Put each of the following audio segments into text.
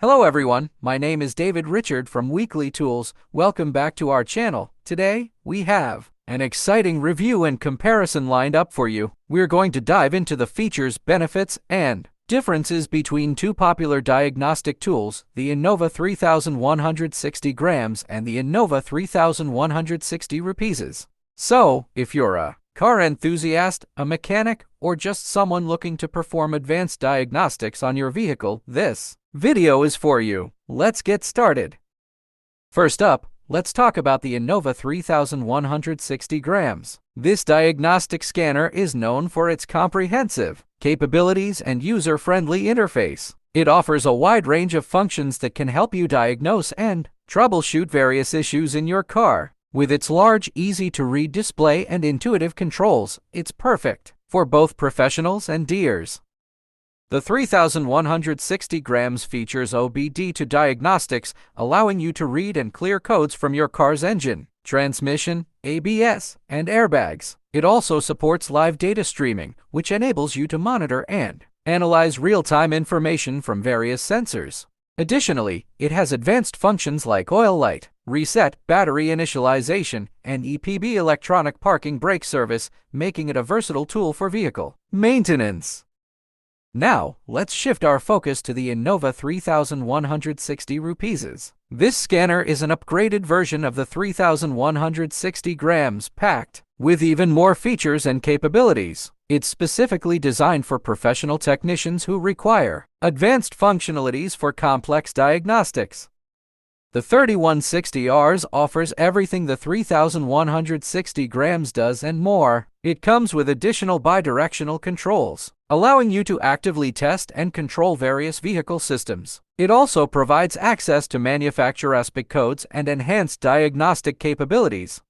Hello everyone, my name is David Richard from Weekly Tools. Welcome back to our channel. Today, we have an exciting review and comparison lined up for you. We're going to dive into the features, benefits, and differences between two popular diagnostic tools, the Innova 3160g and the Innova 3160RS. So, if you're a car enthusiast, a mechanic, or just someone looking to perform advanced diagnostics on your vehicle, this video is for you. Let's get started. First up, let's talk about the Innova 3160g. This diagnostic scanner is known for its comprehensive capabilities and user-friendly interface. It offers a wide range of functions that can help you diagnose and troubleshoot various issues in your car. With its large, easy-to-read display and intuitive controls, it's perfect for both professionals and DIYers. The 3160g features OBD2 diagnostics, allowing you to read and clear codes from your car's engine, transmission, ABS, and airbags. It also supports live data streaming, which enables you to monitor and analyze real-time information from various sensors. Additionally, it has advanced functions like oil light, reset, battery initialization, and EPB electronic parking brake service, making it a versatile tool for vehicle maintenance. Now, let's shift our focus to the Innova 3160RS. This scanner is an upgraded version of the 3160g, packed with even more features and capabilities. It's specifically designed for professional technicians who require advanced functionalities for complex diagnostics. The 3160RS offers everything the 3160g does and more. It comes with additional bidirectional controls, allowing you to actively test and control various vehicle systems. It also provides access to manufacturer-specific codes and enhanced diagnostic capabilities.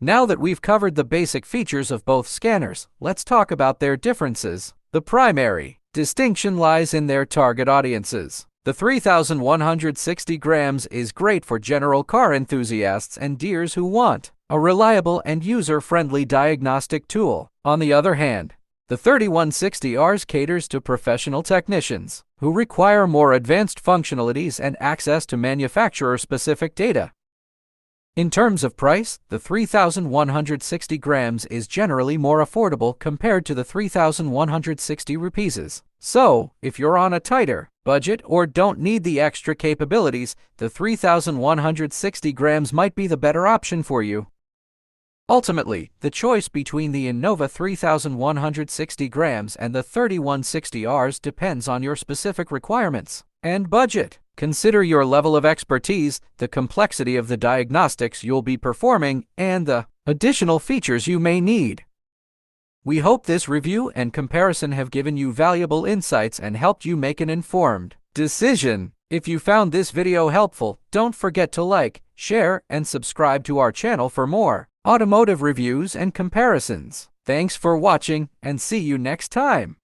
Now that we've covered the basic features of both scanners, let's talk about their differences. The primary distinction lies in their target audiences. The 3160g is great for general car enthusiasts and DIYers who want a reliable and user-friendly diagnostic tool. On the other hand, the 3160RS caters to professional technicians who require more advanced functionalities and access to manufacturer-specific data. In terms of price, the 3160g is generally more affordable compared to the 3160RS. So, if you're on a tighter budget or don't need the extra capabilities, the 3160g might be the better option for you. Ultimately, the choice between the Innova 3160g and the 3160RS depends on your specific requirements and budget. Consider your level of expertise, the complexity of the diagnostics you'll be performing, and the additional features you may need. We hope this review and comparison have given you valuable insights and helped you make an informed decision. If you found this video helpful, don't forget to like, share, and subscribe to our channel for more automotive reviews and comparisons. Thanks for watching, and see you next time.